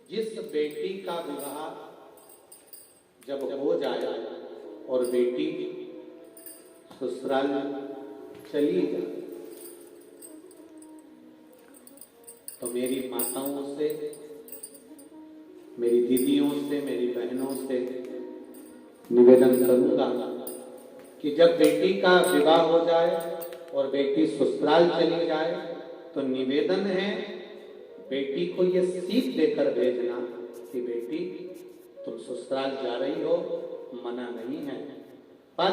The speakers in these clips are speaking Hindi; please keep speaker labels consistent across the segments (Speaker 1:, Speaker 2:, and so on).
Speaker 1: जिस बेटी का विवाह जब हो जाए और बेटी ससुराल चली जाए तो मेरी माताओं से, मेरी दीदियों से, मेरी बहनों से निवेदन करूंगा कि जब बेटी का विवाह हो जाए और बेटी ससुराल चली जाए तो निवेदन है बेटी को ये सीख देकर भेजना कि बेटी तुम ससुराल जा रही हो, मना नहीं है, पर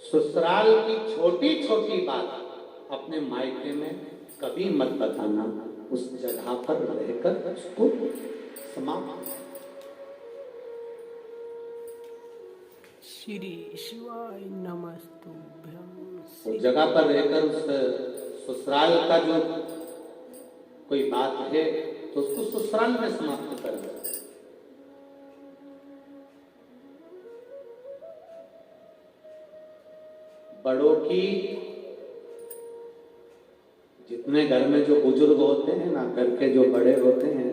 Speaker 1: ससुराल की छोटी छोटी बात अपने मायके में कभी मत बताना, उस जगह पर रहकर उसको समाप्त।
Speaker 2: श्री शिवाय नमस्तुभ्यं।
Speaker 1: उस जगह पर रहकर उस ससुराल का जो कोई बात है तो उसको ससुराल में समाप्त कर दो। बड़ों की, जितने घर में जो बुजुर्ग होते हैं ना, घर के जो बड़े होते हैं,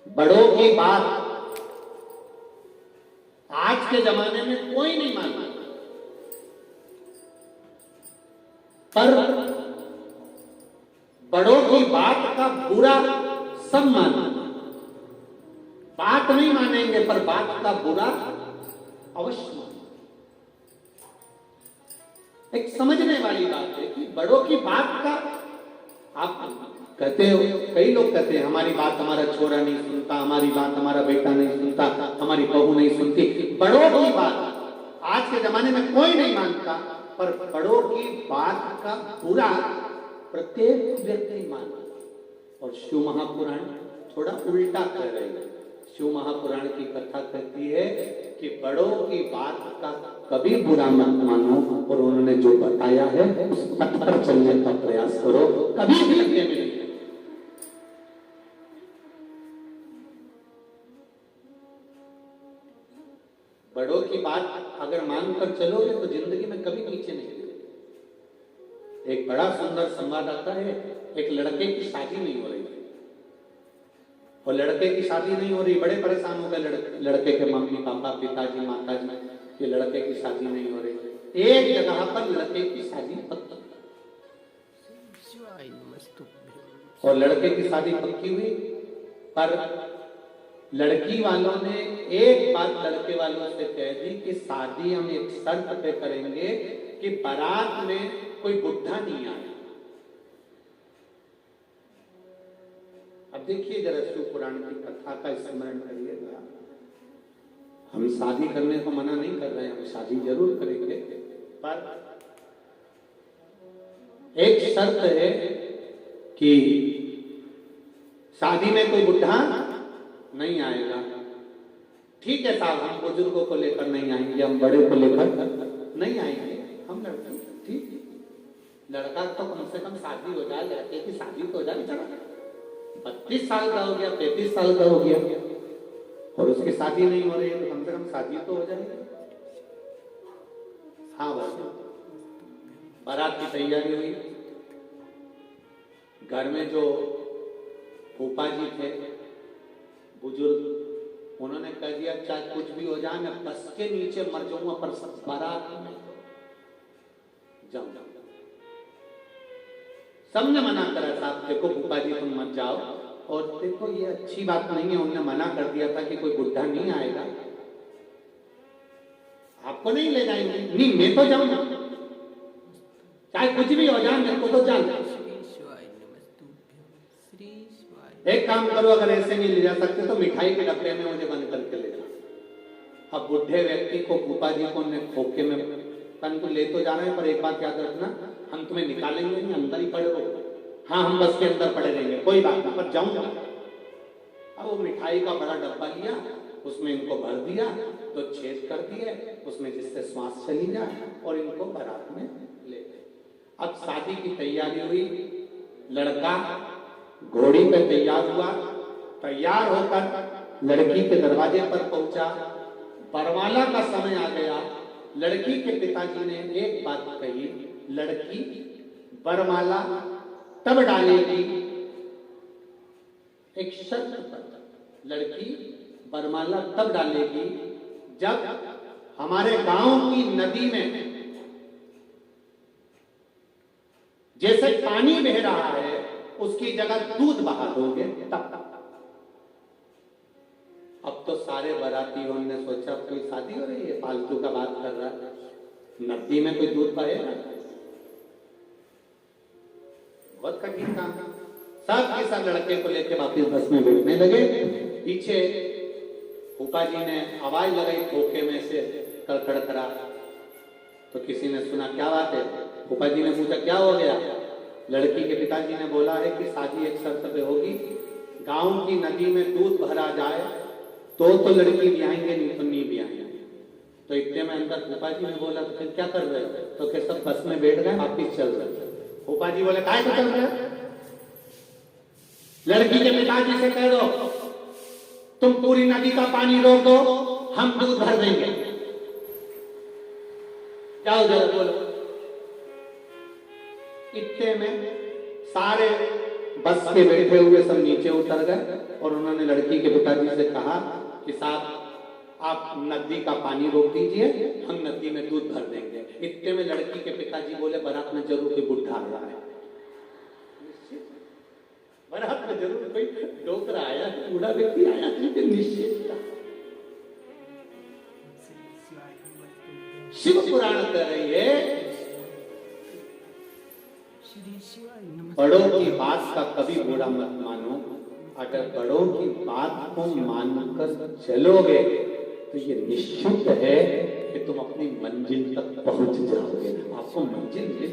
Speaker 1: बड़ों की बात आज के जमाने में कोई नहीं मानता, पर बड़ों की बात का बुरा सब मानना। बात नहीं मानेंगे पर बात का बुरा अवश्य मानेंगे। एक समझने वाली बात है कि बड़ों की बात का, आप कहते हो, कई लोग कहते हैं हमारी बात हमारा छोरा नहीं सुनता, हमारी बात हमारा बेटा नहीं सुनता, हमारी बहू नहीं सुनती। बड़ों की बात आज के जमाने में कोई नहीं मानता, पर बड़ों की बात का बुरा प्रत्येक व्यक्ति मानता। और शिव महापुराण थोड़ा उल्टा कह रहे हैं। शिव महापुराण की कथा कहती है कि बड़ों की बात का कभी बुरा मत मानो और उन्होंने जो बताया है उस पथ पर चलने का प्रयास करो, कभी भी लगे नहीं। बड़ों की बात अगर मानकर चलोगे तो जिंदगी में कभी नीचे नहीं गिरोगे। एक बड़ा सुंदर संवाद आता है, एक लड़के की शादी नहीं हो रही और लड़के की शादी नहीं हो रही, बड़े परेशान हो गए लड़के के मम्मी पापा, पिताजी, माताजी, ये लड़के की शादी नहीं हो रही। एक जगह पर लड़के की शादी पक्की और लड़के की शादी पक्की हुई, पर लड़की वालों ने एक बात लड़के वालों से कह दी कि शादी हम एक शर्त पे करेंगे कि बारात में कोई बुढ़ा नहीं आए। अब देखिए जरा शिव पुराण की कथा का स्मरण करिएगा। हम शादी करने को मना नहीं कर रहे हैं, हम शादी जरूर करेंगे, पर एक शर्त है कि शादी में कोई बुढ़ा नहीं आएगा। ठीक है साहब, हम बुजुर्गों को लेकर नहीं आएंगे, हम बड़े को लेकर नहीं आएंगे, हम लड़के, ठीक, लड़का तो कम से कम शादी हो जाए, लड़के की शादी तो हो जाए। चला 32 साल का हो गया, 33 साल का हो गया और उसकी शादी नहीं हो रही है, तो कम से कम शादी तो हो जाएगी। हाँ भाई, बारात की तैयारी हुई, घर में जो फूफा जी थे बुजुर्ग, उन्होंने कह दिया चाहे कुछ भी हो जाए, मैं बस के नीचे मर जाऊंगा पर बारात में जाऊंगा। सबने मना करा, साहब देखो फूफा जी तुम मत जाओ, और देखो ये अच्छी बात नहीं है, उन्होंने मना कर दिया था कि कोई बुढ़ा नहीं आएगा, आपको नहीं ले जाएंगे। नहीं, मैं तो जाऊंगा, चाहे कुछ भी हो जाए, मेरे को तो जाना। एक काम करो, अगर ऐसे नहीं ले जा सकते तो मिठाई के डब्बे में मुझे बंद करके ले जाओ। अब बुढ़े व्यक्ति को फूफा जी को खोखे में तन ले तो जा रहे हैं, पर एक बात याद रखना, हम तुम्हें निकालेंगे नहीं, अंदर ही पड़े रहो। हाँ, हम बस के अंदर पड़े रहेंगे, कोई बात नहीं, पर जाऊंगा। अब वो मिठाई का बड़ा डब्बा लिया, उसमें इनको भर दिया, तो छेद कर दिए उसमें जिससे श्वास चली जाए और इनको बारात में ले गए। अब शादी की तैयारी हुई, लड़का घोड़ी पे तैयार हुआ, तैयार होकर लड़की के दरवाजे पर पहुंचा, बरमाला का समय आ गया। लड़की के पिताजी ने एक बात कही, लड़की बरमाला तब डालेगी एक शर्त पर लड़की वरमाला तब डालेगी जब हमारे गांव की नदी में जैसे पानी बह रहा है उसकी जगह दूध बहा दोगे तब। अब तो सारे बारातियों ने सोचा कोई शादी हो रही है, फालतू का बात कर रहा है, नदी में कोई दूध बहेगा? बहुत कठिन काम। सब के सब लड़के को लेके वापिस बस में बैठने लगे। पीछे फूफा जी ने आवाज लगाई खोखे में से कड़कड़ करा, तो किसी ने सुना क्या बात है? फूफा जी ने पूछा क्या हो गया? लड़की के पिताजी ने बोला है कि शादी एक शर्त पे होगी, गांव की नदी में दूध भरा जाए तो लड़की ब्याहेंगे, नहीं तो नहीं ब्याहेंगे। तो इतने में अंदर फूफा जी ने बोला तो फिर क्या कर रहे हो? तो फिर सब बस में बैठ गए, वापिस चल रहे। फूफा जी बोले काहे को चल रहे? लड़की के पिताजी से कह दो तुम पूरी नदी का पानी रोक दो, हम दूध भर देंगे। जाओ जरा बोलो। इतने में सारे बस के बैठे हुए सब नीचे उतर गए और उन्होंने लड़की के पिताजी से कहा कि साहब आप नदी का पानी रोक दीजिए, हम नदी में दूध भर देंगे। इतने में लड़की के पिताजी बोले बारात में जरूर कोई बुढ़ा आ रहा है, बारात में जरूर कोई डोकरा आया, बूढ़ा व्यक्ति आया, निश्चित। शिव पुराण कह रही है
Speaker 2: श्री शिवाय नमः।
Speaker 1: बड़ों की बात का कभी बुरा मत मानो। अगर बड़ों की बात को मानकर चलोगे तो ये निश्चित है कि तुम अपनी मंजिल तक पहुंच जाओगे। आपको मंजिल मिल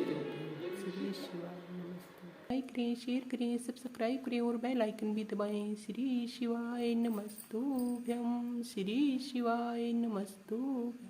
Speaker 2: श्री शिवाय नमस्ते। लाइक करें, शेयर करें, सब्सक्राइब करें और बेल आइकन भी दबाएं। श्री शिवाय नमस्तुभ्यम। श्री शिवाय नमस्तुभ्यम।